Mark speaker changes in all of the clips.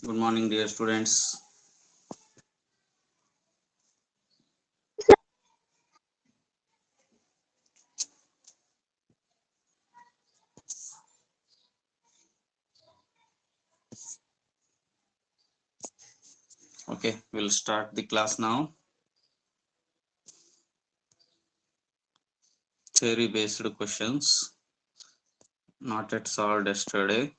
Speaker 1: Good morning, dear students. Okay, we'll start the class now. Theory based questions, not yet solved yesterday.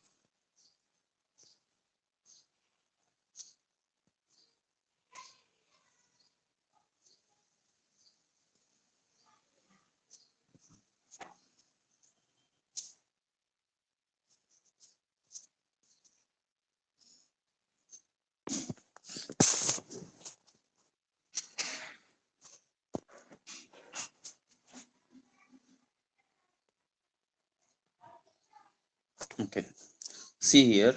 Speaker 1: Okay, see here.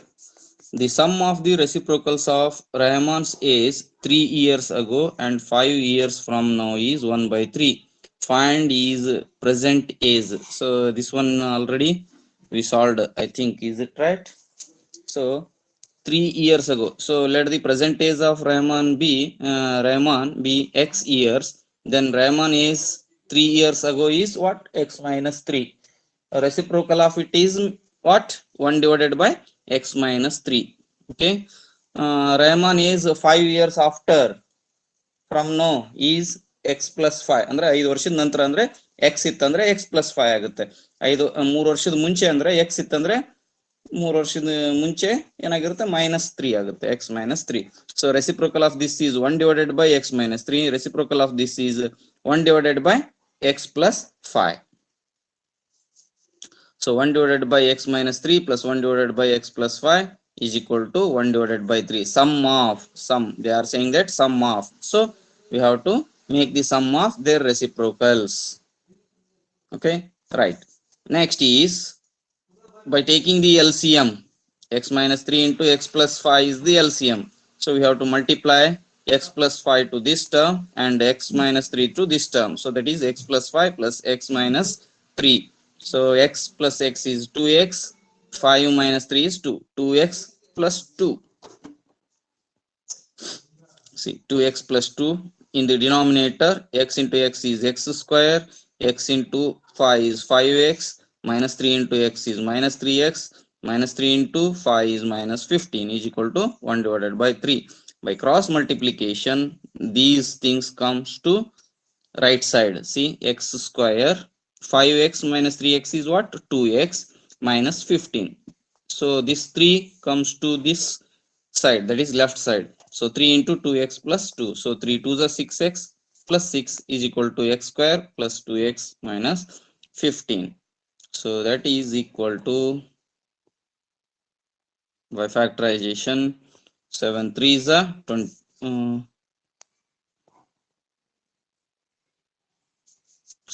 Speaker 1: The sum of the reciprocals of Rahman's age 3 years ago and 5 years from now is 1 by 3. Find his present age. So this one already we solved, I think. Is it right? So 3 years ago. So let the present age of Rahman be x years. Then Rahman is 3 years ago is what? X minus 3. Reciprocal of it is what? 1 divided by x minus 3. Okay. Rahman is 5 years after from now is x plus 5 ಅಂದ್ರೆ 5 ವರ್ಷದ ನಂತರ ಅಂದ್ರೆ x ಇತ್ತಂದ್ರೆ x plus 5 ಆಗುತ್ತೆ. 3 ವರ್ಷದ ಮುಂಚೆ ಅಂದ್ರೆ x ಇತ್ತಂದ್ರೆ 3 ವರ್ಷದ ಮುಂಚೆ ಏನಾಗಿರುತ್ತೆ -3 ಆಗುತ್ತೆ, x -3. So reciprocal of this is 1 divided by x -3. Reciprocal of this is 1 divided by x plus 5. So 1 divided by x -3 plus 1 divided by x plus 5 is equal to 1 divided by 3. Sum, they are saying that sum of. So we have to make the sum of their reciprocals. Okay, right. Next is by taking the LCM. X minus 3 into x plus 5 is the LCM. So we have to multiply x plus 5 to this term and x minus 3 to this term. So that is x plus 5 plus x minus 3. So x plus x is 2x, 5 minus 3 is 2. 2x plus 2. See, 2x plus 2 in the denominator. X into x is x square. X into 5 is 5x. Minus 3 into x is minus 3x. Minus 3 into 5 is minus 15 is equal to 1 divided by 3. By cross multiplication, these things comes to right side. See, x square. 5x minus 3x is what? 2x minus 15. So this 3 comes to this side, that is left side. So 3 into 2x plus 2. So 3 2s are 6x plus 6 is equal to x square plus 2x minus 15. So that is equal to, by factorization, 7 3s are 20.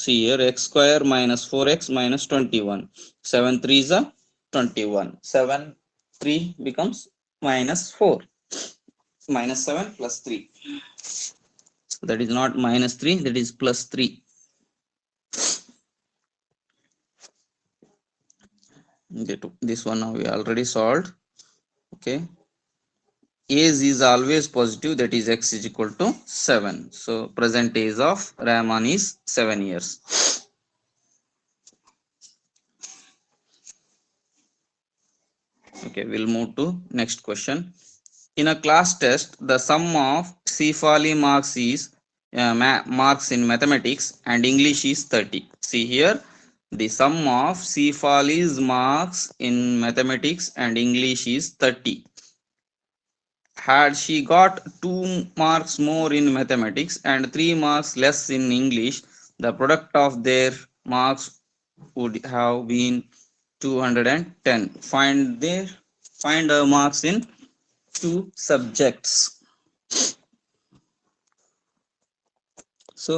Speaker 1: See here, x square minus 4x minus 21. 7 3s are 21. 7 3 becomes minus 4. Minus 7 plus 3. So that is not minus 3, that is plus 3. Okay, this one now we already solved. Okay, age is always positive, that is x is equal to 7. So present age of Rahman is 7 years. Okay, we'll move to next question. In a class test, the sum of Shefali marks is marks in mathematics and English is 30. See here, the sum of Shefali's marks in mathematics and English is 30. Had she got 2 marks more in mathematics and 3 marks less in English, the product of their marks would have been 210. Find her marks in 2 subjects. So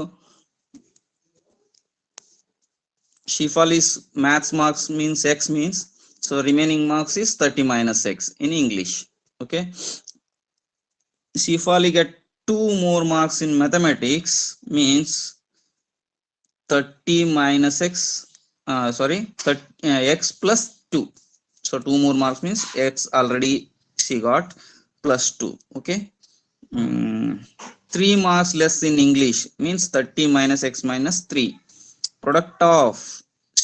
Speaker 1: Shefali's maths marks means x means, so remaining marks is 30 minus x in English. Okay, Shefali get 2 more marks in mathematics means 30 minus x, x plus 2. So 2 more marks means x already she got. plus 2. Okay. 3 marks less in English means 30 minus x minus 3. Product of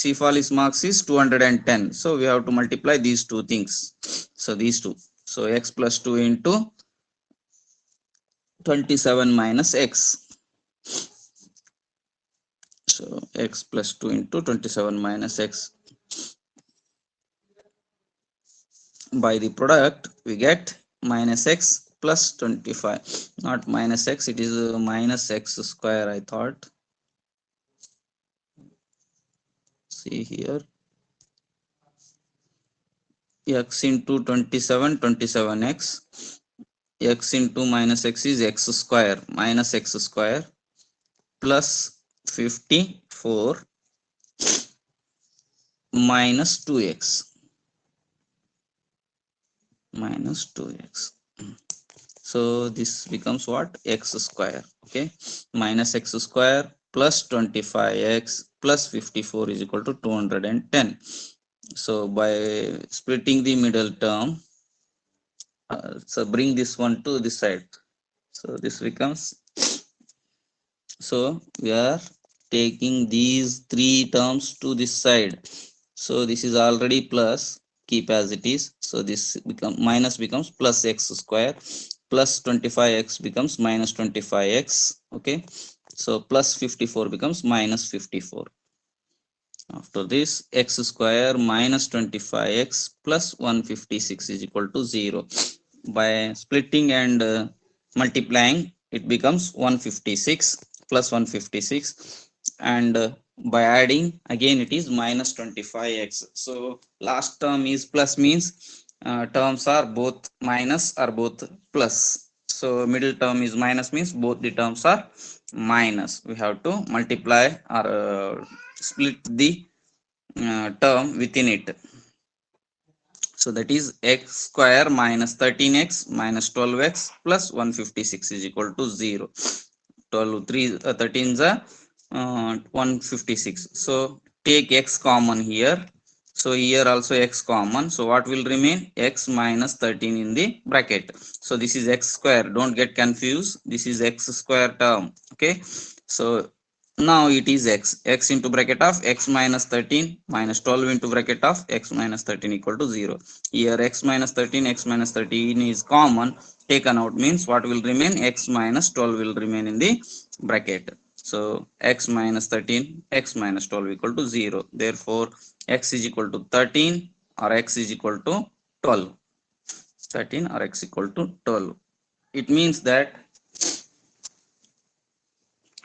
Speaker 1: Shefali's marks is 210. So we have to multiply these two things. So these two. So x plus 2 into 27 minus x. So x plus 2 into 27 minus x. By the product we get minus x plus 25. Not minus x, it is minus x square, I thought. See here, x into 27, 27x, x into minus x is x square, minus x square plus 54 minus 2x, minus 2x. So this becomes what? X square. Okay, minus x square plus 25x plus 54 is equal to 210. So by splitting the middle term, so bring this one to this side. So this becomes, so we are taking these three terms to this side. So this is already plus, keep as it is. So this become minus becomes plus x square plus 25x becomes minus 25x. Okay, so plus 54 becomes minus 54. After this, x square minus 25x plus 156 is equal to 0. By splitting and multiplying, it becomes 156 plus 156, and by adding again it is minus 25x. So last term is plus, means terms are both minus or both plus. So middle term is minus means both the terms are minus. We have to multiply or split the term within it. So that is x square minus 13x minus 12x plus 156 is equal to 0. 12 3 13 is 156. So take x common here. So here also x common. So what will remain? X minus 13 in the bracket. So this is x square. Don't get confused. This is x square term. Okay. So now it is x into bracket of x minus 13 minus 12 into bracket of x minus 13 equal to 0. Here x minus 13, x minus 13 is common. Taken out means what will remain? X minus 12 will remain in the bracket. So x minus 13, x minus 12 equal to 0. Therefore x is equal to 13 or x is equal to 12. 13 or x equal to 12. It means that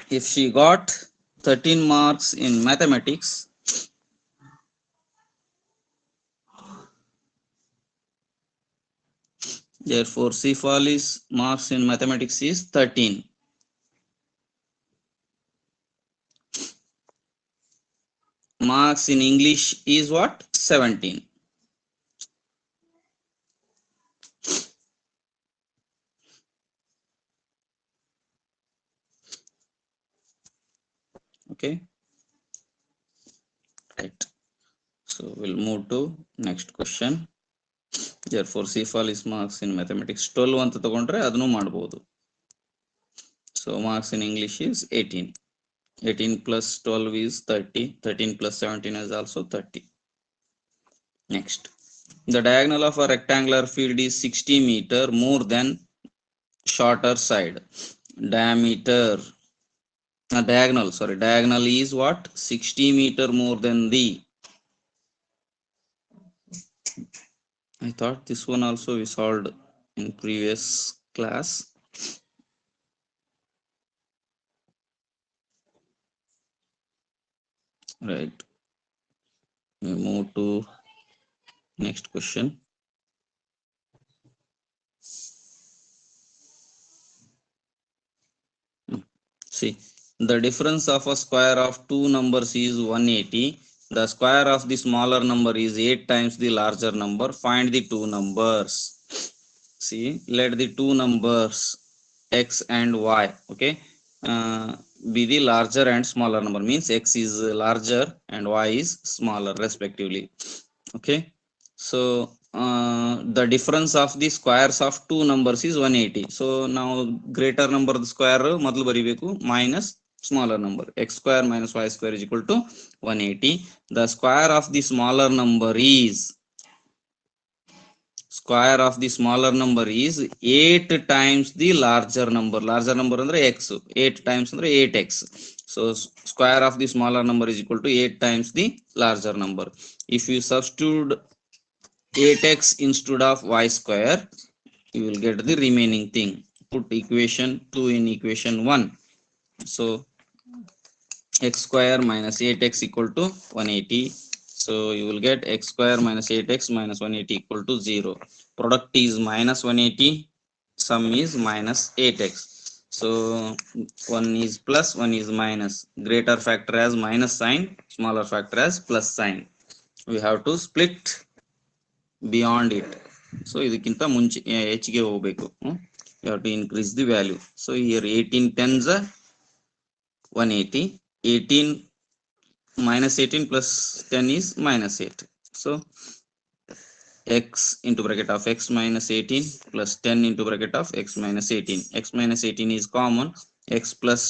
Speaker 1: if she got 13 marks in mathematics, therefore Shefali's marks in mathematics is 13. Marks in English is what? 17. Okay, right. So we'll move to next question. Therefore Shefali's marks in mathematics 12 ಅಂತ ತಗೊಂಡ್ರೆ ಅದನ್ನು ಮಾಡಬಹುದು. So marks in English is 18. 18 plus 12 is 30. 13 plus 17 is also 30. Next, the diagonal of a rectangular field is 60 meter more than shorter side. Diameter, diagonal is what? 60 meter more than the, I thought this one also we solved in previous class. Right, we move to next question. See, the difference of a square of two numbers is 180. The square of the smaller number is 8 times the larger number. Find the two numbers. See, let the two numbers x and y, okay, be the larger and smaller number, means x is larger and y is smaller respectively. Okay, so the difference of the squares of two numbers is 180. So now greater number the square ಮೊದಲು ಬರಿಬೇಕು minus smaller number. X square minus y square is equal to 180. The square of the smaller number is 8 times the larger number. Larger number ಅಂದ್ರೆ x. 8 times ಅಂದ್ರೆ 8x. So square of the smaller number is equal to 8 times the larger number. If you substitute 8x instead of y square, you will get the remaining thing. Put equation 2 in equation 1. So x square minus 8x equal to 180. So you will get x square minus 8x minus 180 equal to 0. Product is minus 180, sum is minus 8x. So one is plus, one is minus. Greater factor as minus sign, smaller factor as plus sign. We have to split beyond it. So ಇದಕ್ಕಿಂತ ಮುಂಚೆ ಹೆಚ್ಚಿಗೆ ಹೋಗಬೇಕು. You have to increase the value. So here 18 tens 180. 18 minus 18 plus 10 is minus 8. So x into bracket of x minus 18 plus 10 into bracket of x minus 18. X minus 18 is common. X plus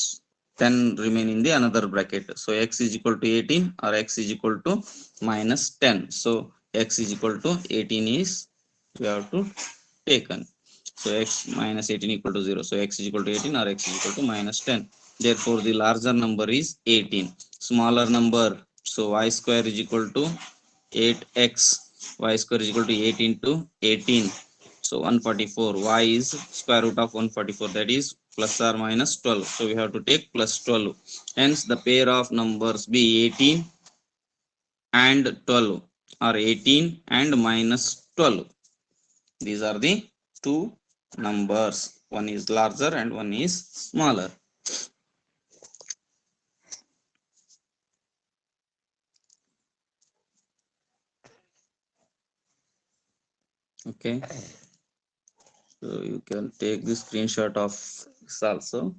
Speaker 1: 10 remain in the another bracket. So x is equal to 18 or x is equal to minus 10. So x is equal to 18 is we have to taken. So x minus 18 equal to 0. So x is equal to 18 or x is equal to minus 10. Therefore the larger number is 18. Smaller number, so y square is equal to 8x. Y square is equal to 8 into 18. So 144. Y is square root of 144, that is plus or minus 12. So we have to take plus 12. Hence the pair of numbers be 18 and 12 or 18 and minus 12. These are the two numbers. One is larger and one is smaller. Okay, so you can take the screenshot of this also.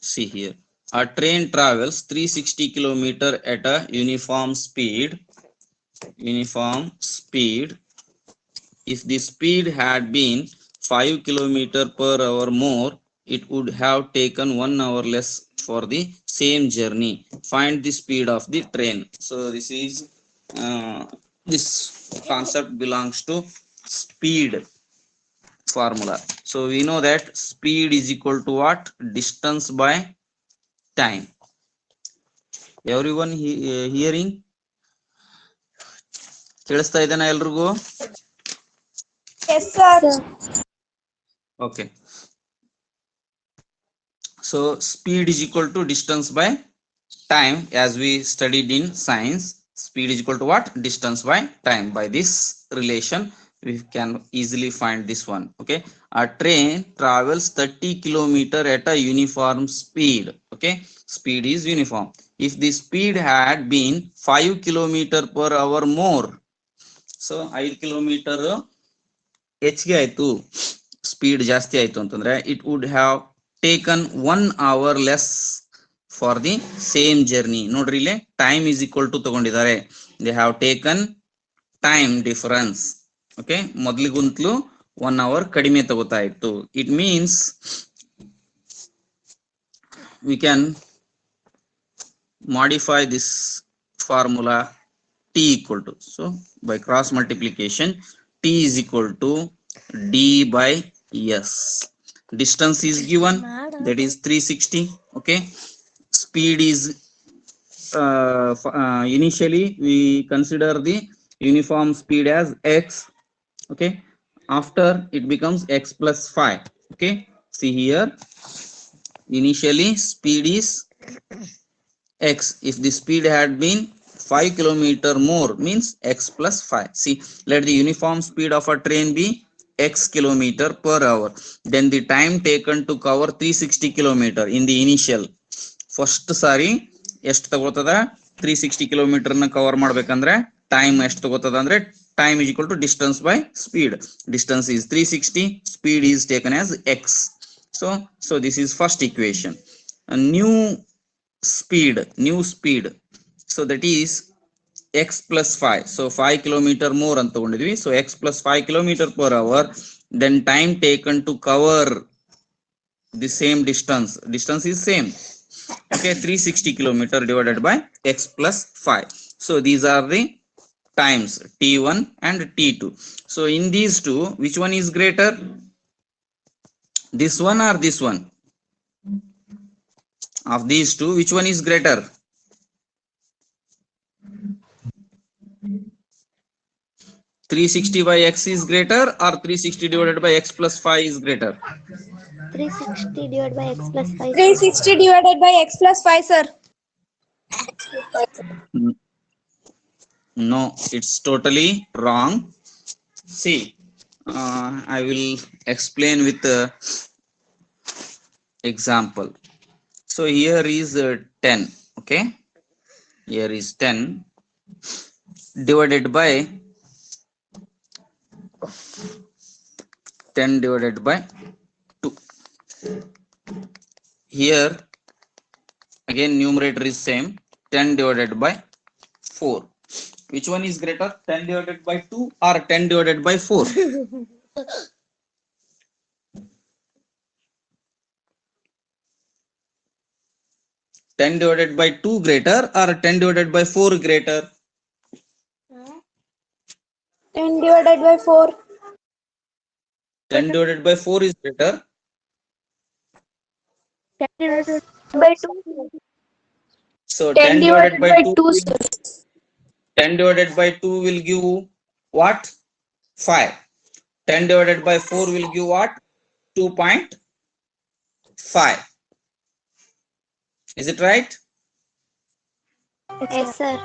Speaker 1: See here, a train travels 360 kilometer at a uniform speed. If the speed had been 5 kilometer per hour more, it would have taken 1 hour less for the same journey. Find the speed of the train. So this is this concept belongs to speed formula. So we know that speed is equal to what? Distance by time. Everyone hearing? ಕೇಳಿಸ್ತಾ ಇದೆನಾ ಎಲ್ರಿಗೂ?
Speaker 2: Yes, sir.
Speaker 1: Okay. So speed is equal to distance by time, as we studied in science. Speed is equal to what? Distance by time. By this relation, we can easily find this one. Okay, a train travels 30 kilometer at a uniform speed. Okay, speed is uniform. If the speed had been 5 kilometer per hour more, so 5 kilometer ಹೆಚ್ಚಿಗೆ ಆಯ್ತು, speed ಜಾಸ್ತಿ ಆಯ್ತು ಅಂತಂದ್ರೆ it would have taken 1 hour less for the same journey. ನೋಡ್ರಿ ಇಲ್ಲಿ time is equal to ತಗೊಂಡಿದ್ದಾರೆ. They have taken time difference. Okay, ಮೊದಲಿಗುಂತಲೂ 1 hour ಕಡಿಮೆ ತಗೋತಾ ಇತ್ತು. It means we can modify this formula t equal to, so by cross multiplication t is equal to d by s. Distance is given, that is 360. Okay, speed is initially we consider the uniform speed as x. Okay, after it becomes x plus 5. Okay, see here, initially speed is x. If the speed had been 5 kilometer more, means x plus 5. See, let the uniform speed of a train be x kilometer per hour. Then the time taken to cover 360 kilometer in the initial. First sari ಎಷ್ಟು ತಗೊಳ್ತದ? 360 kilometre ನ cover ಮಾಡ್ಬೇಕಂದ್ರೆ time ಎಷ್ಟು ತಗೋತದ ಅಂದ್ರೆ time is equal to distance by speed. Distance is 360, speed is taken as x. So this is first equation. A new speed, so that is x plus 5. So 5 kilometer more ಅಂತ ತಗೊಂಡಿದ್ವಿ. So x plus 5 kilometer per hour. Then time taken to cover the same distance is same. Okay, 360 kilometer divided by x plus 5. So these are the times t1 and t2. So in these two, which one is greater? This one or this one? Of these two, which one is greater? (360 by x is greater or 360 divided by x plus 5 is greater?
Speaker 2: 360 divided by x plus 5.
Speaker 3: 360 divided by x plus 5, sir.
Speaker 1: No, it's totally wrong. See, I will explain with example. So here is 10. Okay, here is 10 divided by 10 divided by 2. Here again numerator is same, 10 divided by 4. Which one is greater, 10 divided by 2 or 10 divided by 4? (10 divided by 2 greater or 10 divided by 4 greater?
Speaker 3: 10 divided by 4.
Speaker 1: 10 divided by 4 is greater.
Speaker 2: 10 divided by 2.
Speaker 1: So
Speaker 3: 10 divided by 2, sir.
Speaker 1: 10 divided by 2 will give what? 5. 10 divided by 4 will give what? 2.5. Is it right?
Speaker 2: Yes, sir.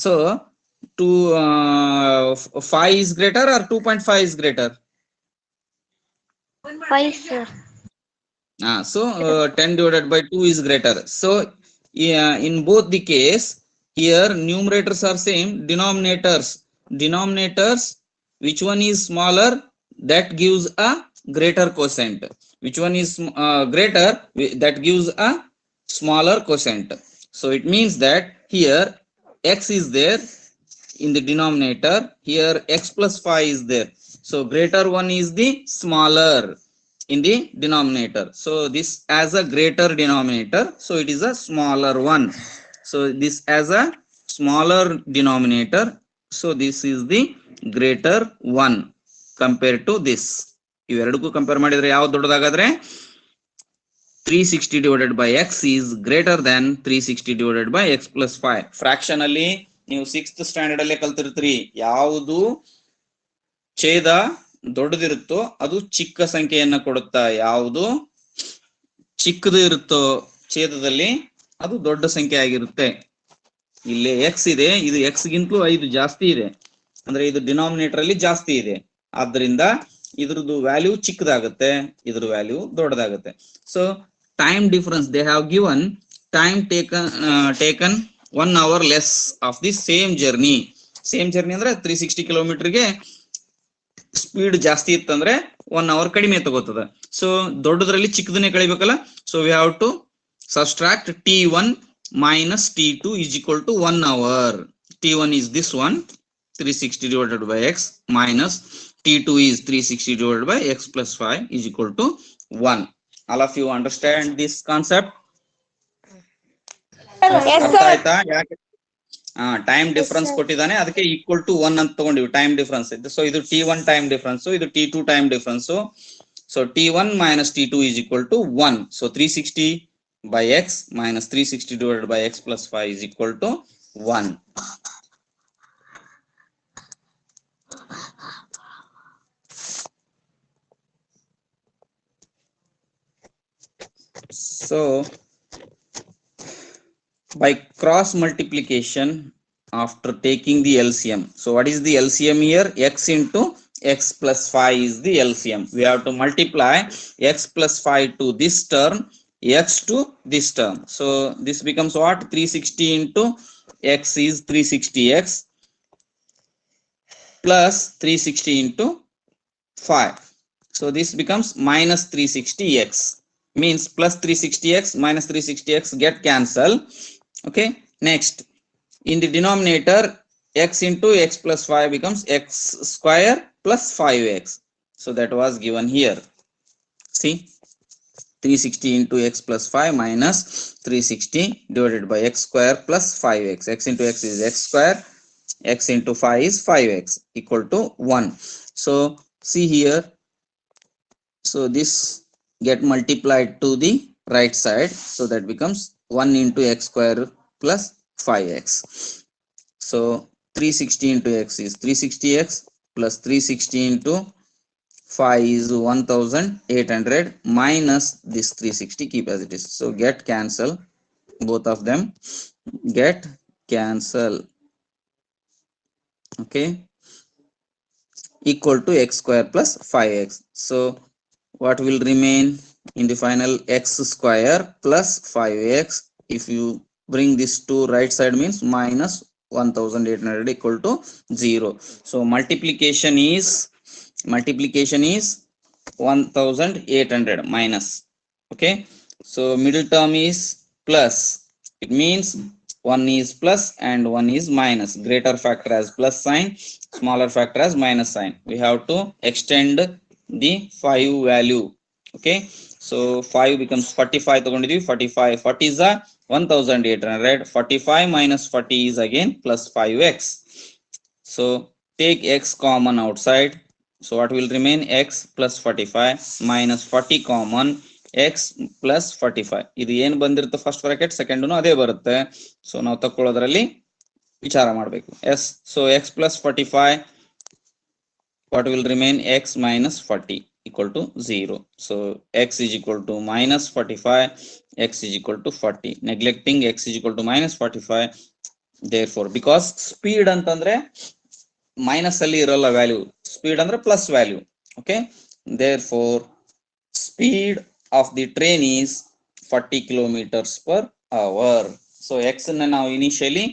Speaker 1: So 5 is greater or 2.5 is greater?
Speaker 2: 5, sir.
Speaker 1: So 10 divided by 2 is greater. So in both the case, here numerators are same, denominators, which one is smaller, that gives a greater quotient. Which one is greater, that gives a smaller quotient. So it means that here x is there in the denominator, here x plus 5 is there. So greater one is the smaller in the denominator. So this as a greater denominator, so it is a smaller one. So this as a smaller denominator, so this is the greater one compared to this. ಇವೆರಡಕ್ಕೂ compare ಮಾಡಿದ್ರೆ ಯಾವ್ದು ದೊಡ್ಡದಾಗಾದ್ರೆ 360 divided by x is greater than 360 divided by x plus 5. Fraction ಅಲ್ಲಿ ನೀವು 6th standard ಅಲ್ಲೇ ಕಲ್ತಿರ್ತೀರಿ, ಯಾವುದು ಛೇದ ದೊಡ್ಡದಿರುತ್ತೋ ಅದು ಚಿಕ್ಕ ಸಂಖ್ಯೆಯನ್ನ ಕೊಡುತ್ತಾ, ಯಾವುದು ಚಿಕ್ಕದು ಇರುತ್ತೋ ಛೇದದಲ್ಲಿ ಅದು ದೊಡ್ಡ ಸಂಖ್ಯೆ ಆಗಿರುತ್ತೆ. ಇಲ್ಲಿ x ಇದೆ, ಇದು x ಗಿಂತಲೂ 5 ಜಾಸ್ತಿ ಇದೆ, ಅಂದ್ರೆ ಇದು ಡಿನಾಮಿನೇಟರ್ ಅಲ್ಲಿ ಜಾಸ್ತಿ ಇದೆ, ಆದ್ರಿಂದ ಇದ್ರದ್ದು ವ್ಯಾಲ್ಯೂ ಚಿಕ್ಕದಾಗುತ್ತೆ, ಇದ್ರ ವ್ಯಾಲ್ಯೂ ದೊಡ್ಡದಾಗುತ್ತೆ. So time difference, they have given time taken 1 hour less of the same journey. Same journey ಅಂದ್ರೆ 360 ಕಿಲೋಮೀಟರ್ಗೆ ಸ್ಪೀಡ್ ಜಾಸ್ತಿ ಇತ್ತಂದ್ರೆ 1 hour ಕಡಿಮೆ ತಗೋತದ. ಸೊ ದೊಡ್ಡದ್ರಲ್ಲಿ ಚಿಕ್ಕದನ್ನೇ ಕಳಿಬೇಕಲ್ಲ. So we have to subtract t1 minus t2 is equal to 1 hour. t1 is this one, 360 divided by x, minus t2 is 360 divided by x plus 5 is equal to 1. All of you understand this concept?
Speaker 3: Yes, sir.
Speaker 1: Time difference ಕೊಟ್ಟಿದ್ದಾನೆ, ಅದಕ್ಕೆ equal to 1 ಅಂತ ತಗೊಂಡಿವಿ time difference. So ಇದು t1 time difference, ಇದು t2 time difference. So t1 minus t2 is equal to 1. So 360 by x minus 360 divided by x plus 5 is equal to 1. So by cross multiplication after taking the LCM, so what is the LCM here? X into x plus 5 is the LCM. We have to multiply x plus 5 to this term x to this term. So this becomes what? 360 into x is 360x plus 360 into 5. So this becomes minus 360x, means plus 360x minus 360x get cancel. Okay, next in the denominator x into x plus 5 becomes x square plus 5x. So that was given here. See, 360 into x plus 5 minus 360 divided by x square plus 5x. X into x is x square, x into 5 is 5x equal to 1. So see here, so this get multiplied to the right side, so that becomes 1 into x square plus 5x. So 360 into x is 360x plus 360 into 5 is 1800 minus this 360, keep as it is. So get cancel, both of them get cancel. Okay, equal to x square plus 5x. So what will remain in the final? X square plus 5x. If you bring this to right side means minus 1800 equal to 0. So multiplication is 1800 minus. Okay, so middle term is plus, it means one is plus and one is minus. Greater factor as plus sign, smaller factor as minus sign. We have to extend the 5 value. Okay, so 5 becomes 45 ತಗೊಂಡಿದ್ವಿ. 45, 40 is a 1800. 45 minus 40 is again plus 5x. So take x common outside. So what will remain? X plus 45 minus 40 common, x plus 45. ಇದು ಏನು ಬಂದಿರುತ್ತೆ first bracket, second ಅದೇ ಬರುತ್ತೆ. So ನಾವು ತಕ್ಕೊಳ್ಳೋದ್ರಲ್ಲಿ ವಿಚಾರ ಮಾಡಬೇಕು. Yes, so x plus 45, what will remain? X minus 40 equal to 0. So x is equal to minus 45, x is equal to 40. Neglecting x is equal to minus 45. Therefore, because speed ಅಂತಂದ್ರೆ minus ಅಲ್ಲಿ ಇರಲ್ಲ value, speed ಅಂದ್ರೆ plus value. Okay, therefore speed of the train is 40 kilometers per hour. So x ಅನ್ನ ನಾವು initially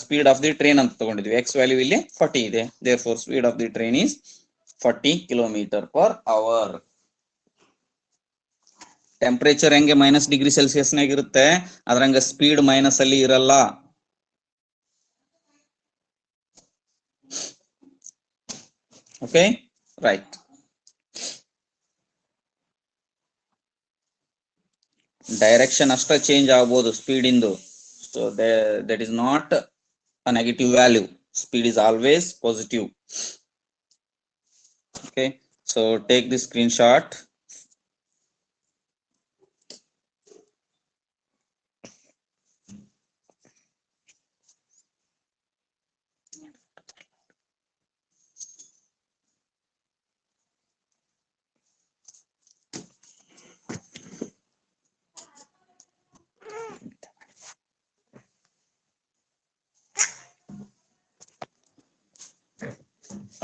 Speaker 1: speed of the train ಅಂತ ತಗೊಂಡಿದ್ವಿ. x value ಇಲ್ಲಿ 40 ಇದೆ. therefore speed of the train is 40 kilometer per hour. Temperature ಹೆಂಗೆ minus degree Celsius ನಾಗ ಇರುತ್ತೆ, ಅದ್ರಂಗ speed minus ಅಲ್ಲಿ ಇರಲ್ಲ. Okay, right. Direction ಅಷ್ಟ ಚೇಂಜ್ ಆಗಬಹುದು ಸ್ಪೀಡ್ ಇಂದು. So that is not a negative value. Speed is always positive. Okay, so take this screenshot.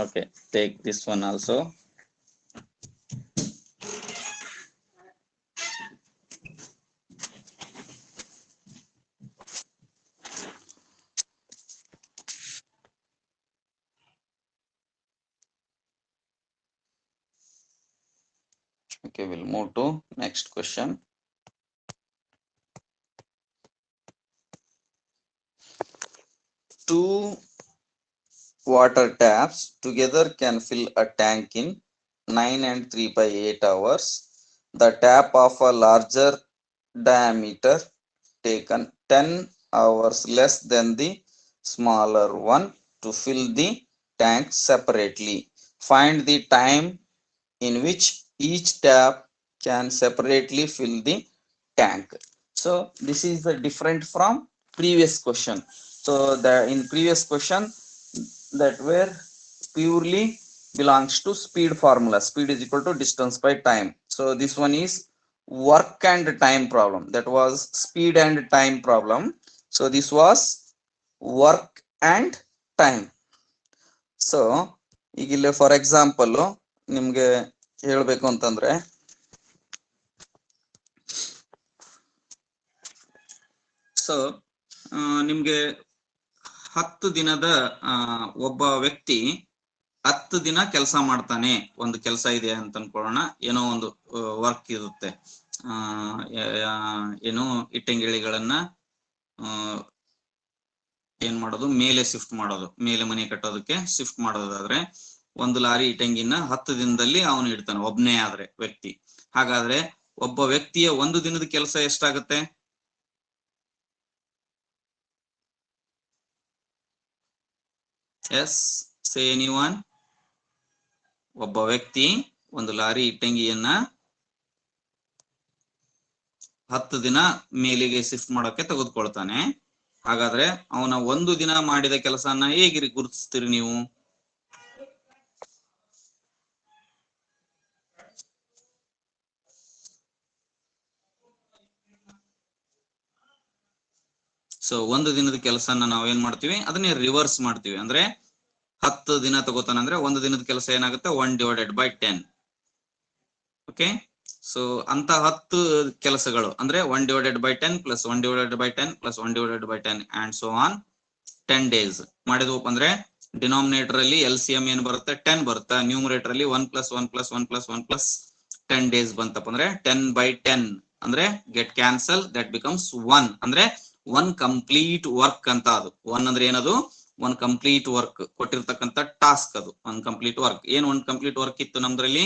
Speaker 1: Okay, take this one also. Okay, we'll move to next question. Two water taps together can fill a tank in 9 and 3/8 hours. The tap of a larger diameter taken 10 hours less than the smaller one to fill the tank separately. Find the time in which each tap can separately fill the tank. So this is the different from previous question. So the in previous question that were purely belongs to speed formula. Speed is equal to distance by time. So this one is work and time problem. That was speed and time problem. So this was work and time. So ಈಗ ಇಲ್ಲಿ for example ನಿಮ್ಗೆ ಹೇಳ್ಬೇಕು ಅಂತಂದ್ರೆ so ನಿಮ್ಗೆ 10 ದಿನದ ಒಬ್ಬ ವ್ಯಕ್ತಿ 10 ದಿನ ಕೆಲಸ ಮಾಡ್ತಾನೆ. ಒಂದು ಕೆಲಸ ಇದೆ ಅಂತ ಅನ್ಕೊಳ್ಳೋಣ, ಏನೋ ಒಂದು ವರ್ಕ್ ಇರುತ್ತೆ, ಏನೋ ಇಟ್ಟಂಗಿಳಿಗಳನ್ನ ಏನ್ ಮಾಡೋದು, ಮೇಲೆ ಶಿಫ್ಟ್ ಮಾಡೋದು, ಮೇಲೆ ಮನೆ ಕಟ್ಟೋದಕ್ಕೆ ಶಿಫ್ಟ್ ಮಾಡೋದಾದ್ರೆ ಒಂದು ಲಾರಿ ಇಟ್ಟಂಗಿನ 10 ದಿನದಲ್ಲಿ ಅವನು ಇಡ್ತಾನೆ, ಒಬ್ನೇ ಆದ್ರೆ ವ್ಯಕ್ತಿ. ಹಾಗಾದ್ರೆ ಒಬ್ಬ ವ್ಯಕ್ತಿಯ ಒಂದು ದಿನದ ಕೆಲಸ ಎಷ್ಟಾಗುತ್ತೆ? ಎಸ್, ಸೇ ಎನಿವನ್? ಒಬ್ಬ ವ್ಯಕ್ತಿ ಒಂದು ಲಾರಿ ಇಟ್ಟಂಗಿಯನ್ನ 10 ದಿನ ಮೇಲಿಗೆ ಶಿಫ್ಟ್ ಮಾಡೋಕೆ ತೆಗೆದುಕೊಳ್ತಾನೆ. ಹಾಗಾದ್ರೆ ಅವನ ಒಂದು ದಿನ ಮಾಡಿದ ಕೆಲಸನ ಹೇಗೆ ಗುರುತಿಸ್ತೀರಿ ನೀವು? ಸೊ ಒಂದು ದಿನದ ಕೆಲಸನ ನಾವು ಏನ್ ಮಾಡ್ತೀವಿ, ಅದನ್ನೇ ರಿವರ್ಸ್ ಮಾಡ್ತೀವಿ. ಅಂದ್ರೆ 10 ದಿನ ತಗೋತಾನ ಅಂದ್ರೆ ಒಂದು ದಿನದ ಕೆಲಸ ಏನಾಗುತ್ತೆ, 1/10. ಓಕೆ, ಸೊ ಅಂತ 10 ಕೆಲಸಗಳು ಅಂದ್ರೆ 1/10 plus 1/10 plus 1/10 and so on 10 days ಮಾಡಿದ್ವಪ್ಪ ಅಂದ್ರೆ ಡಿನಾಮಿನೇಟರ್ ಅಲ್ಲಿ LCM ಏನ್ ಬರುತ್ತೆ, 10 ಬರುತ್ತೆ. ನ್ಯೂಮರೇಟರ್ ಅಲ್ಲಿ 1 + 1 + 1 + 1 + 10 ಡೇಸ್ ಬಂತಪ್ಪ ಅಂದ್ರೆ 10/10 ಅಂದ್ರೆ ಗೆಟ್ ಕ್ಯಾನ್ಸಲ್, ದಟ್ ಬಿಕಮ್ಸ್ 1. ಅಂದ್ರೆ 1 ಕಂಪ್ಲೀಟ್ ವರ್ಕ್ ಅಂತ. ಅದು 1 ಅಂದ್ರೆ ಏನದು, 1 ಕಂಪ್ಲೀಟ್ ವರ್ಕ್, ಕೊಟ್ಟಿರ್ತಕ್ಕಂಥ ಟಾಸ್ಕ್. ಅದು 1 ಕಂಪ್ಲೀಟ್ ವರ್ಕ್. ಏನ್ 1 ಕಂಪ್ಲೀಟ್ ವರ್ಕ್ ಇತ್ತು ನಮ್ದ್ರಲ್ಲಿ?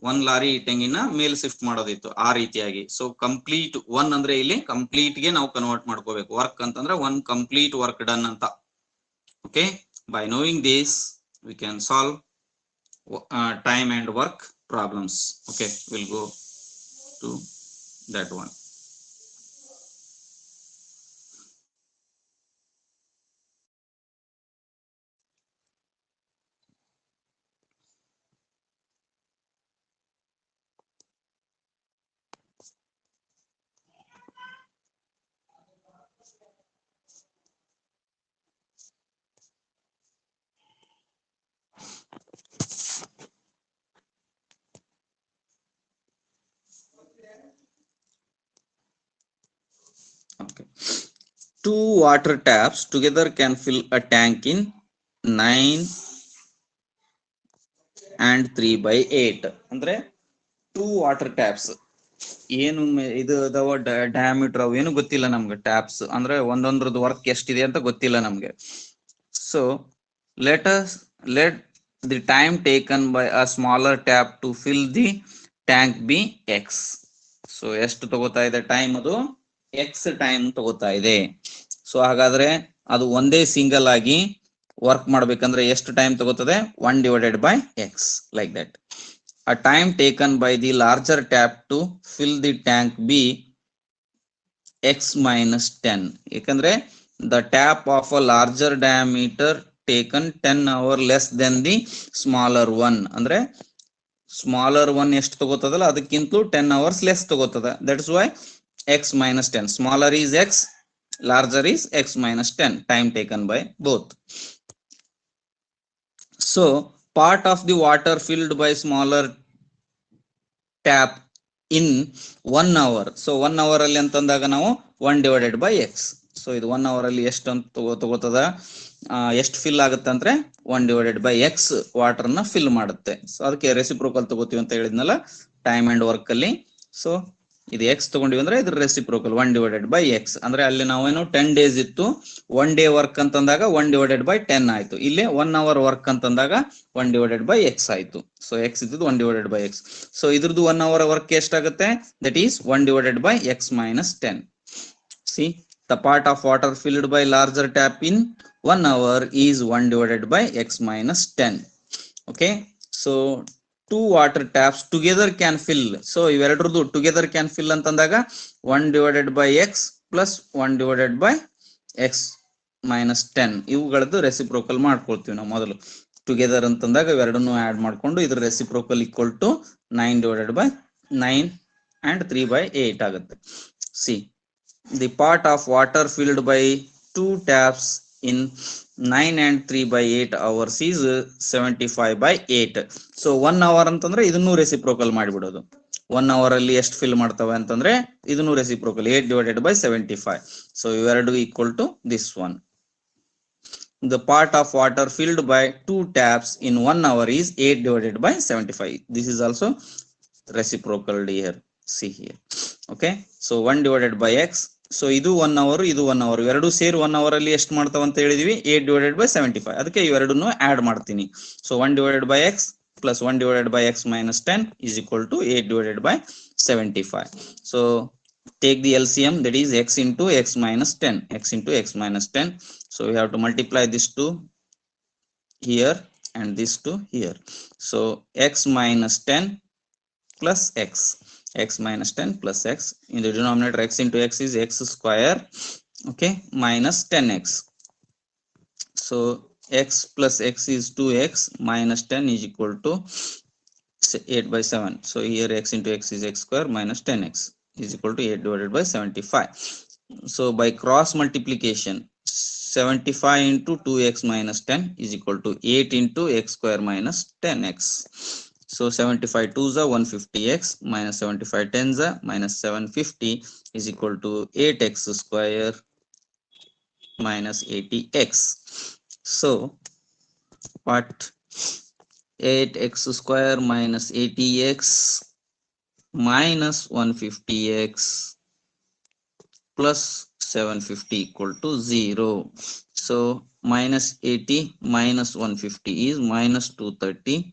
Speaker 1: 1 ಲಾರಿ ಇಟ್ಟಂಗಿನ ಮೇಲ್ ಶಿಫ್ಟ್ ಮಾಡೋದಿತ್ತು, ಆ ರೀತಿಯಾಗಿ. ಸೊ ಕಂಪ್ಲೀಟ್ 1 ಅಂದ್ರೆ ಇಲ್ಲಿ ಕಂಪ್ಲೀಟ್ ಗೆ ನಾವು ಕನ್ವರ್ಟ್ ಮಾಡ್ಕೋಬೇಕು. ವರ್ಕ್ ಅಂತಂದ್ರೆ 1 ಕಂಪ್ಲೀಟ್ ವರ್ಕ್ ಡನ್ ಅಂತ. Okay, by knowing this we can solve time and work problems. Okay, we'll go to that one. Okay, 2 water taps together can fill a tank in 9 and 3/8. ಅಂದ್ರೆ 2 water taps ಏನು ಇದು ಅದಾವ, diameter ಅವು ಏನು ಗೊತ್ತಿಲ್ಲ ನಮ್ಗೆ. Taps ಅಂದ್ರೆ ಒಂದೊಂದ್ರದ್ದು work ಎಷ್ಟಿದೆ ಅಂತ ಗೊತ್ತಿಲ್ಲ ನಮ್ಗೆ. So let the time taken by a smaller tap to fill the tank be x. So ಎಷ್ಟು ತಗೋತಾ ಇದೆ ಟೈಮ್? ಅದು x ಟೈಮ್ ತಗೋತಾ ಇದೆ. ಸೊ ಹಾಗಾದ್ರೆ ಅದು ಒಂದೇ ಸಿಂಗಲ್ ಆಗಿ ವರ್ಕ್ ಮಾಡ್ಬೇಕಂದ್ರೆ ಎಷ್ಟು ಟೈಮ್ ತಗೋತದೆ? 1/x, like that. A time taken by the larger tap to fill the tank B x minus 10. ಯಾಕಂದ್ರೆ the tap of a larger diameter taken 10 hours less than the smaller one. ಅಂದ್ರೆ smaller one ಎಷ್ಟು ತಗೋತದಲ್ಲ ಅದಕ್ಕಿಂತಲೂ 10 hours less ತಗೋತದ. That's why x minus 10. Smaller is x, larger is x minus 10. Time taken by both. So part of the water filled by smaller tap in 1 hour. So 1 hour ಅಲ್ಲಿ ಅಂತಂದಾಗ ನಾವು 1/x. So ಇದು 1 hour ಅಲ್ಲಿ ಎಷ್ಟು ಅಂತ ತಗೋತದ, ಎಷ್ಟು fill ಆಗುತ್ತೆ ಅಂದ್ರೆ 1/x ವಾಟರ್ ನ ಫಿಲ್ ಮಾಡುತ್ತೆ. ಸೊ ಅದಕ್ಕೆ ರೆಸಿಪ್ರೋಕಲ್ ತಗೋತೀವಿ ಅಂತ ಹೇಳಿದ್ನಲ್ಲ ಟೈಮ್ ಅಂಡ್ ವರ್ಕ್ ಅಲ್ಲಿ. ಸೊ ಇದು x ತಗೊಂಡಿವಿ ಅಂದ್ರೆ ಇದ್ರ ರೆಸಿಪ್ರೋಕಲ್ 1/x. ಅಂದ್ರೆ ಅಲ್ಲಿ ನಾವೇನು 10 ಡೇಸ್ ಇತ್ತು, 1 ಡೇ ವರ್ಕ್ ಅಂತಂದಾಗ 1/10 ಆಯ್ತು. ಇಲ್ಲಿ 1 hour ವರ್ಕ್ ಅಂತಂದಾಗ 1/x ಆಯ್ತು. ಸೊ x ಇದ್ದು 1/x. ಸೊ ಇದ್ರದ್ದು 1 hour ವರ್ಕ್ ಎಷ್ಟಾಗುತ್ತೆ? That is 1/x minus 10. See, the part of water filled by larger tap in 1 hour is 1/x minus 10. Okay, so 2 water taps together can fill. So ಇವೆರಡರದು together can fill ಅಂತಂದಾಗ 1/x plus 1/x minus 10 ಇವುಗಳದ್ದು reciprocal ಮಾಡ್ಕೊಳ್ತೀವಿ ನಾವು. ಮೊದಲು together ಅಂತಂದಾಗ ಇವೆರಡನ್ನು add ಮಾಡ್ಕೊಂಡು ಇದ್ರ reciprocal equal to 9/9 and 3/8 ಆಗುತ್ತೆ. C, the part of water filled by 2 taps in 9 and 3/8 hours is 75/8. So 1 hour ಅಂತಂದ್ರೆ ಇದನ್ನು ರೆಸಿಪ್ರೋಕಲ್ ಮಾಡಿಬಿಡೋದು. 1 hour ಅಲ್ಲಿ ಎಷ್ಟು ಫಿಲ್ ಮಾಡ್ತವೆ ಅಂತಂದ್ರೆ ಇದನ್ನು ರೆಸಿಪ್ರೋಕಲ್ 8 divided by 75. So ಇವೆರಡು equal to this one. The part of water filled by 2 taps in 1 hour is 8 divided by 75. This is also reciprocal here. See here. Okay. So 1 divided by x. So ಇದು 1 hour, ಇದು 1 hour. ಇವೆರಡು ಸೇರಿ 1 hour ಅಲ್ಲಿ ಎಷ್ಟು ಮಾಡ್ತಾವ ಅಂತ ಹೇಳಿದೀವಿ 8 divided by 75. ಅದಕ್ಕೆ ಇವೆರಡನ್ನು ಆಡ್ ಮಾಡ್ತೀನಿ. So 1 divided by x plus 1 divided by x minus 10 is equal to 8 divided by 75. So take the LCM, that is x into x minus 10, x into x minus 10. So we have to multiply this to here and this to here. So x minus 10 plus x minus 10 plus x. In the denominator, x into x is x square, okay, minus 10x. So x plus x is 2x minus 10 is equal to 8 by 7. So here x into x is x square minus 10x is equal to 8 divided by 75. So by cross multiplication, 75 into 2x minus 10 is equal to 8 into x square minus 10x. So 75 2s are 150x minus 75 10s are minus 750 is equal to 8x square minus 80x. So what 8x square minus 80x minus 150x plus 750 equal to 0. So minus 80 minus 150 is minus 230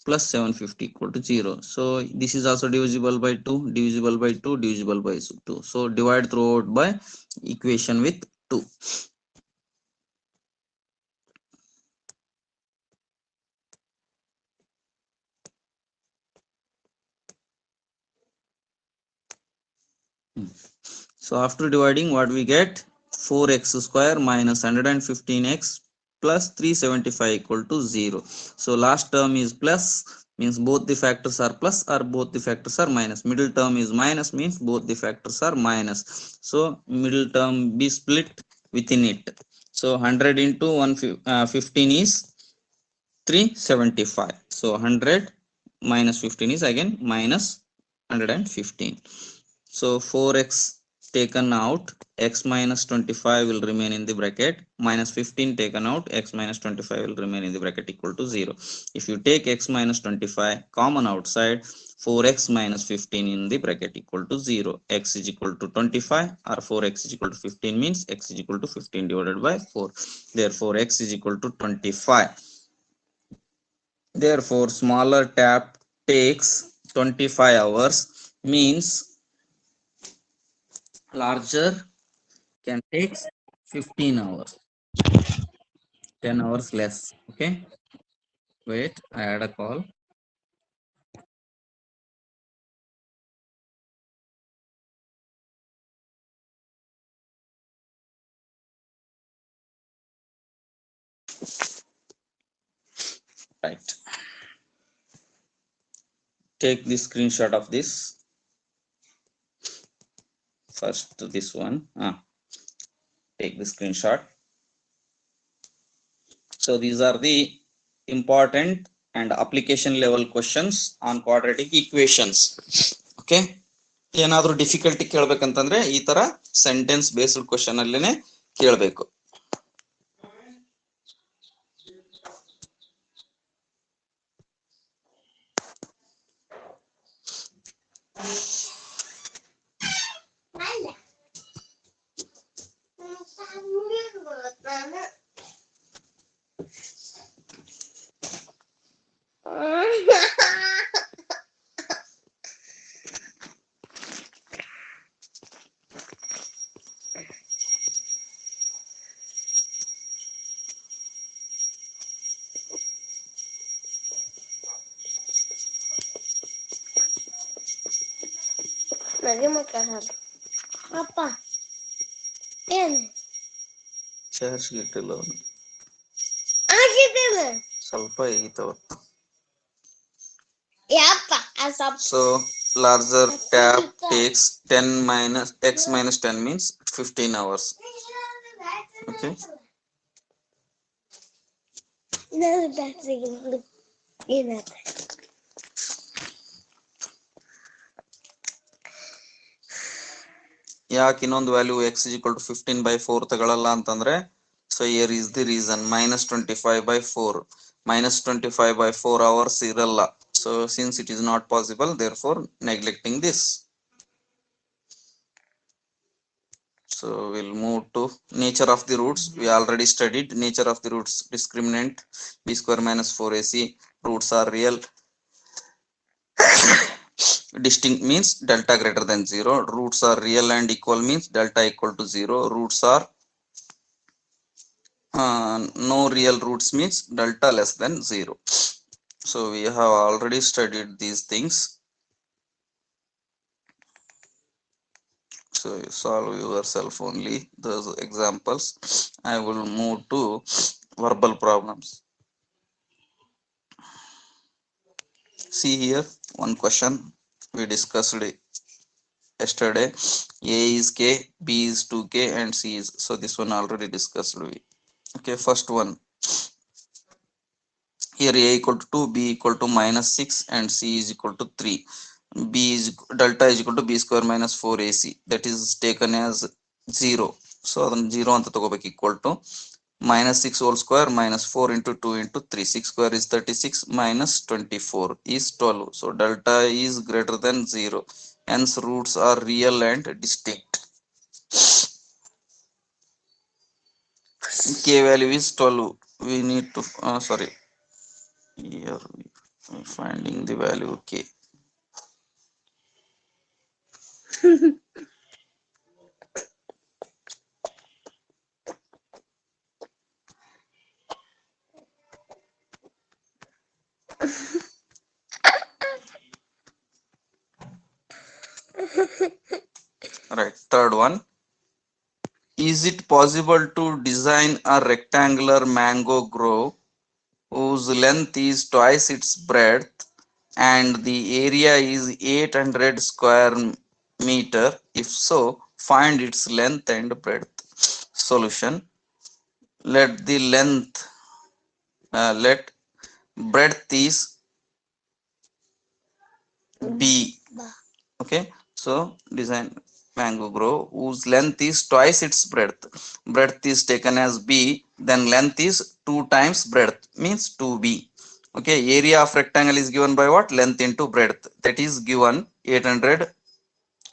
Speaker 1: plus 750 equal to 0. So this is also divisible by 2, divisible by 2, divisible by 2. So divide throughout by equation with 2. So after dividing, what we get? 4x square minus 115x plus 375 equal to 0. So last term is plus, means both the factors are plus or both the factors are minus. Middle term is minus, means both the factors are minus. So middle term be split within it. So 100 into 115 is 375. So 100 minus 15 is again minus 115. So 4x taken out, x minus 25 will remain in the bracket, minus 15 taken out, x minus 25 will remain in the bracket equal to 0. If you take x minus 25 common outside, 4x minus 15 in the bracket equal to 0. X is equal to 25 or 4x is equal to 15 means x is equal to 15 divided by 4. Therefore x is equal to 25. Therefore smaller tap takes 25 hours, means larger can take 15 hours, 10 hours less. Okay, wait, I had a call. Right, take the screenshot of this. First this one, take the screenshot. So these are the important and application level questions on quadratic equations. Okay, ಏನಾದರೂ difficulty ಕೇಳಬೇಕಂತಂದ್ರೆ ಈ ತರ sentence based question ಅಲ್ಲೇನೆ ಕೇಳಬೇಕು.
Speaker 2: ಅಪ್ಪ ಏನು
Speaker 1: charge ಇಟ್ಟಿಲ್ಲ ಅವನು,
Speaker 2: ಆಗಿದ್ದೇನೆ
Speaker 1: ಸ್ವಲ್ಪ ಈಗಿತ್ತವ.
Speaker 2: ಯಪ್ಪ
Speaker 1: So larger tap takes 10 minus x minus 10 means 15 hours. Okay,
Speaker 2: ಏನಾಯ್ತು
Speaker 1: ಯಾಕೆ ಇನ್ನೊಂದು value x is equal to 15/4 ತಗೊಳ್ಳಲ್ಲ ಅಂತಂದ್ರೆ, so here is the reason, -25/4. -25/4 hours ಇರಲ್ಲ. So since it is not possible, therefore neglecting this. So we'll move to nature of the roots. We already studied nature of the roots. Discriminant b square minus 4ac. Roots are real. Distinct means delta greater than 0. Roots are real and equal means delta equal to 0. Roots are no real roots means delta less than 0. So we have already studied these things. So you solve yourself only those examples. I will move to verbal problems. See here, one question we discussed yesterday. A is k, b is 2k, and c is, so this one already discussed we. Okay, first one. Here a equal to 2, b equal to -6, and c is equal to 3. B is delta is equal to b square minus 4ac. That is taken as 0. So ಅದನ್ನ 0 ಅಂತ ತಗೋಬೇಕು. Equal to -6 whole square minus 4 into 2 into 3. 6 square is 36 minus 24 is 12. So delta is greater than 0. Hence roots are real and distinct. K value is 12. We need to sorry, here we are finding the value k. Right, third one. Is it possible to design a rectangular mango grove whose length is twice its breadth and the area is 800 square meter? If so, find its length and breadth. Solution: let the length let breadth is b. Okay, so design mango grove whose length is twice its breadth. Breadth is taken as b, then length is 2 times breadth means 2b. Okay, area of rectangle is given by what? Length into breadth. That is given 800.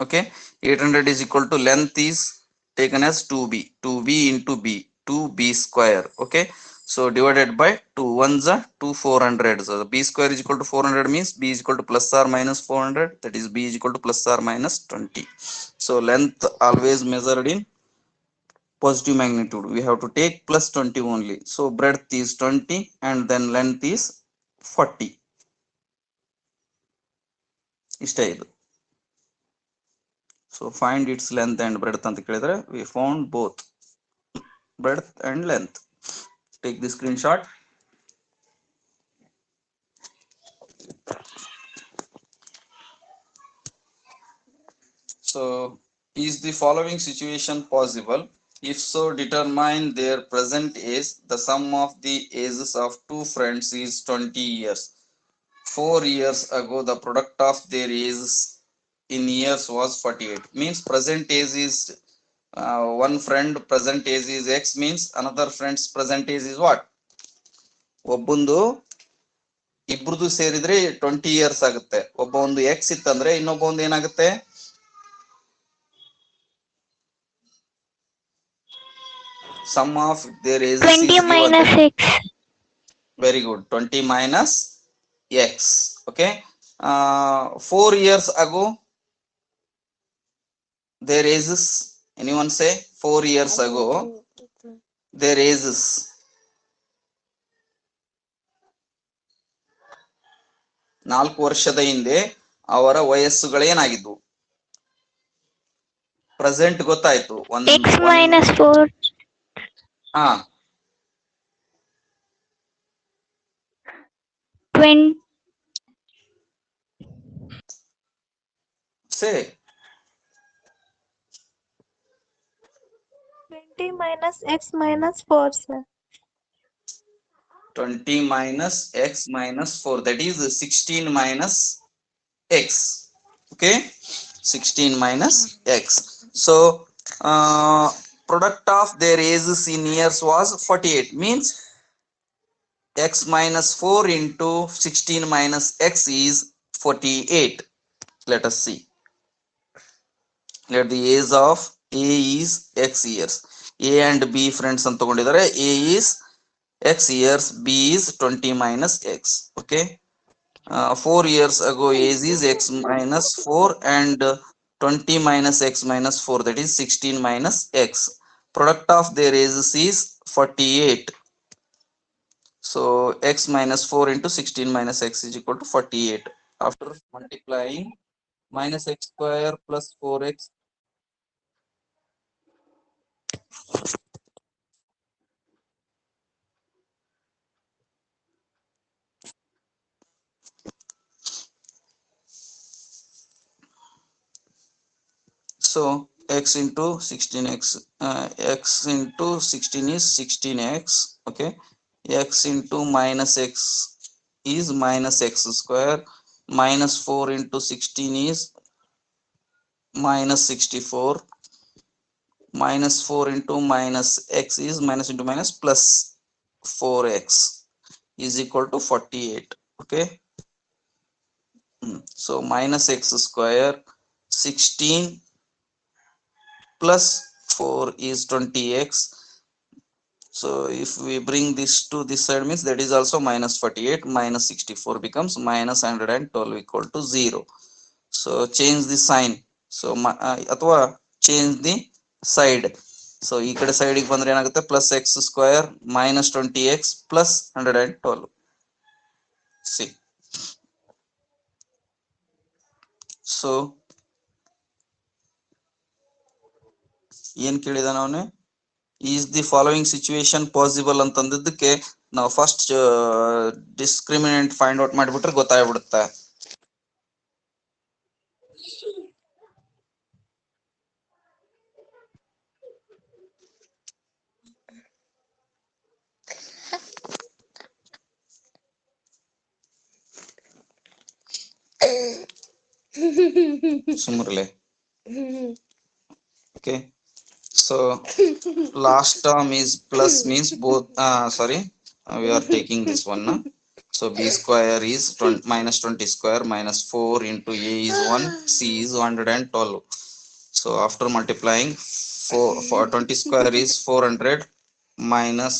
Speaker 1: Okay, 800 is equal to length is taken as 2b. 2b into b, 2b square. Okay, so divided by 2 ones are 2 400. So b square is equal to 400 means b is equal to plus or minus 400. That is b is equal to plus or minus 20. So length always measured in positive magnitude. We have to take plus 20 only. So breadth is 20 and then length is 40. ಇಷ್ಟೇ ಇದು. So find its length and breadth ಅಂತ ಕೇಳಿದ್ರೆ we found both breadth and length. Take the screenshot. So is the following situation possible? If so, determine their present age. The sum of the ages of two friends is 20 years. 4 years ago, the product of their ages in years was 48. Means present age is one friend present age is x, means another friend's present age is what? ಒಬ್ಬಂದು ಇಬ್ರದು ಸೇರಿದ್ರೆ 20 years ಆಗುತ್ತೆ. ಒಬ್ಬ ಒಂದು x ಇತ್ತಂದ್ರೆ ಇನ್ನೊಬ್ಬ ಒಂದು ಏನಾಗುತ್ತೆ? Sum of their ages
Speaker 3: 20
Speaker 1: is given.
Speaker 3: minus x.
Speaker 1: Very good. 20 minus x. Okay. 4 years ago, their ages. Anyone say 4 years ago, their ages. 4 ವರ್ಷದ ಹಿಂದೆ ಅವರ ವಯಸ್ಸುಗಳು ಏನಾಗಿದ್ವು? ಪ್ರೆಸೆಂಟ್ ಗೊತ್ತಾಯ್ತು.
Speaker 3: X minus 4.
Speaker 1: ಹಾ,
Speaker 3: 20
Speaker 1: say
Speaker 3: minus x minus 4, sir.
Speaker 1: 20 minus x minus 4, that is 16 minus x. Okay, 16 minus x. So product of their ages in years was 48, means x minus 4 into 16 minus x is 48. Let us see. Let the age of a is x years. A and b friends ಅಂತ ತಗೊಂಡಿದ್ದಾರೆ. A is x years, b is 20 minus x. Okay, 4 years ago age is x minus 4 and 20 minus x minus 4, that is 16 minus x. Product of their ages is 48. So x minus 4 into 16 minus x is equal to 48. After multiplying, minus x square plus 4x so x into 16x, x into 16 is 16x. Okay, x into minus x is minus x square, minus 4 into 16 is minus 64, minus 4 into minus x is minus into minus plus 4x is equal to 48. Okay, so minus x square, 16 plus 4 is 20x. So if we bring this to this side, means that is also minus 48, minus 64 becomes minus 112 equal to 0. So change the sign. So ಅಥವಾ change the side. So ಈ ಕಡೆ side ಗೆ ಬಂದ್ರೆ ಏನಾಗುತ್ತೆ, plus x square minus 20x plus 112. See, so ಏನ್ ಕೇಳಿದಾನ ಅವನು, is the following situation possible ಅಂತಂದಿದ್ದಕ್ಕೆ ನಾವು ಫಸ್ಟ್ ಡಿಸ್ಕ್ರಿಮಿನೆಂಟ್ ಫೈಂಡ್ ಔಟ್ ಮಾಡಿಬಿಟ್ರೆ ಗೊತ್ತಾಗ್ಬಿಡುತ್ತೆ. ಸುಮ್ರಲೆ. Okay, so last term is plus, means both sorry, we are taking this one now. So b square is 20, minus 20 square minus 4 into a is 1, c is 112. So after multiplying, 4 20 square is 400 minus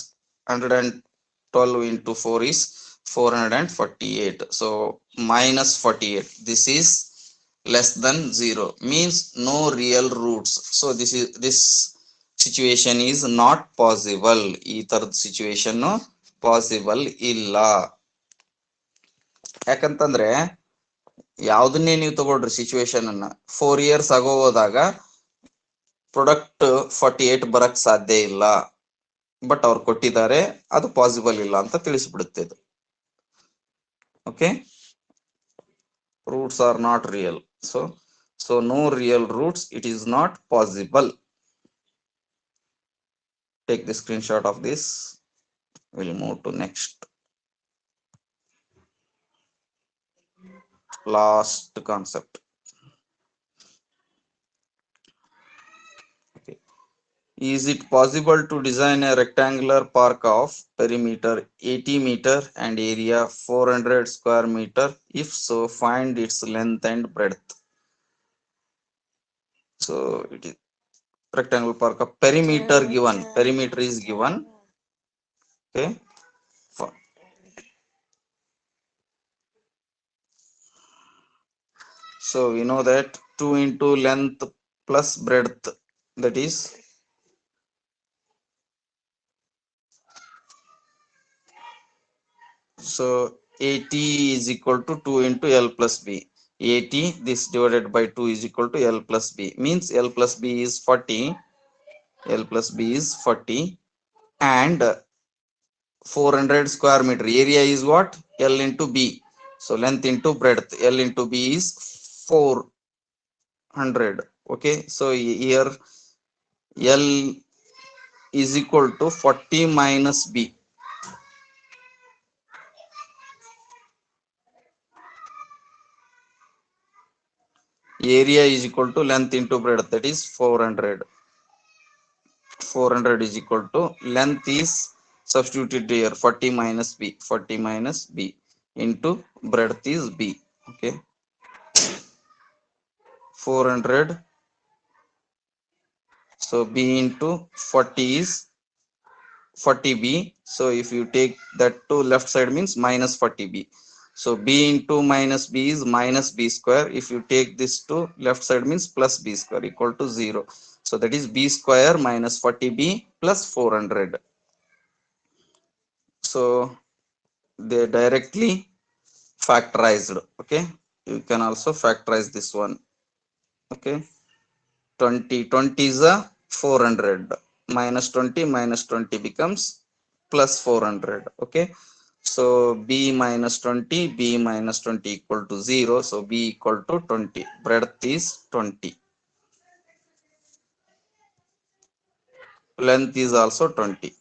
Speaker 1: 112 into 4 is 448. So minus 48, this is less than 0, means no real roots. So this situation is not possible. ಈ ತರದ situation possible ಇಲ್ಲ. ಯಾಕಂತಂದ್ರೆ ಯಾವ್ದನ್ನೇ ನೀವು ತಗೊಳ್ರಿ situation ಅನ್ನ, 4 years ಆಗೋ ಹೋದಾಗ product 48 ಬರಕ್ ಸಾಧ್ಯ ಇಲ್ಲ, ಬಟ್ ಅವ್ರು ಕೊಟ್ಟಿದ್ದಾರೆ, ಅದು ಪಾಸಿಬಲ್ ಇಲ್ಲ ಅಂತ ತಿಳಿಸ್ಬಿಡುತ್ತೆ ಇದು. Okay, roots are not real, so no real roots, it is not possible. Take the screenshot of this. We'll move to next, last concept. Okay, is it possible to design a rectangular park of perimeter 80 meter and area 400 square meter? If so, find its length and breadth. So it is rectangular park of perimeter given, perimeter is given. Okay, so we know that 2 into length plus breadth, that is so 80 is equal to 2 into L plus B. 80, this divided by 2 is equal to L plus B, means L plus B is 40. L plus B is 40 and 400 square meter. Area is what? L into B. So length into breadth, L into B is 400. Okay, so here L is equal to 40 minus B. area is equal to length into breadth, that is 400. 400 is equal to length is substituted here, 40 minus b, 40 minus b into breadth is b. Okay, 400, so b into 40 is 40b. So if you take that to left side means minus 40b. So b into minus b is minus b square. If you take this to left side means plus b square equal to 0. So that is b square minus 40b plus 400. So they directly factorized. Okay, you can also factorize this one. Okay, 20 is a 400, minus 20 becomes plus 400. Okay, so b minus 20, b minus 20 equal to 0. So b equal to 20, breadth is 20, length is also 20,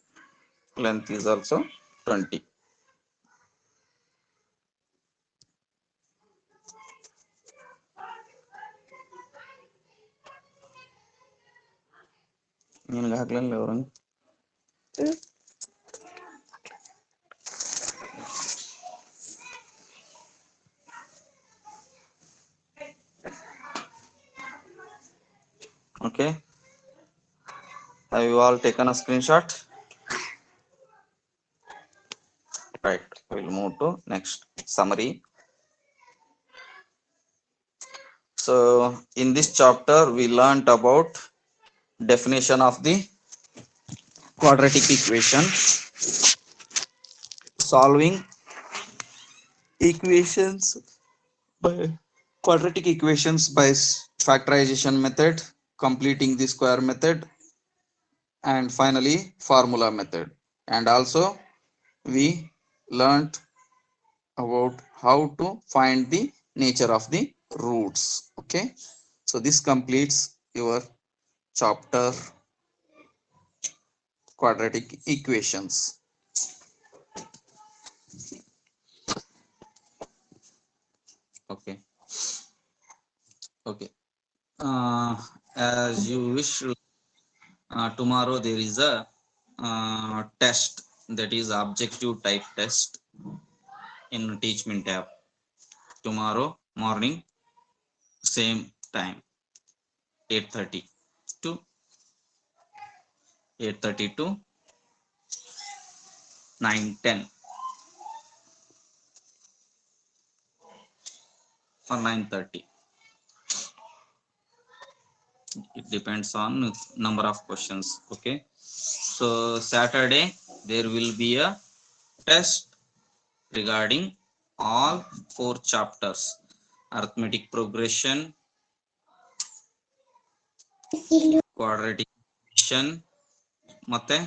Speaker 1: length is also 20. నేను కాకలేదు ఎవరని Okay, have you all taken a screenshot? Right, we'll move to next summary. So in this chapter we learned about definition of the quadratic equation, solving equations by quadratic equations by factorization method, completing the square method, and finally formula method. And also we learned about how to find the nature of the roots. Okay, so this completes your chapter quadratic equations. Okay, okay, as you wish, tomorrow there is a test, that is objective type test in Teachment app. Tomorrow morning same time, 8:30 to 9:10 or 9:30. It depends on number of questions. Okay, so Saturday there will be a test regarding all 4 chapters: arithmetic progression, quadratic equation, ಮತ್ತೆ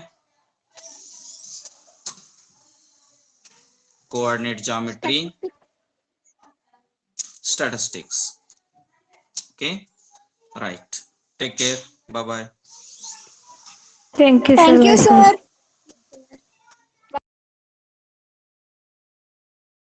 Speaker 1: coordinate geometry, statistics. Okay, right, take care, bye bye.
Speaker 3: Thank you,
Speaker 2: Thank you,
Speaker 3: sir.
Speaker 2: sir.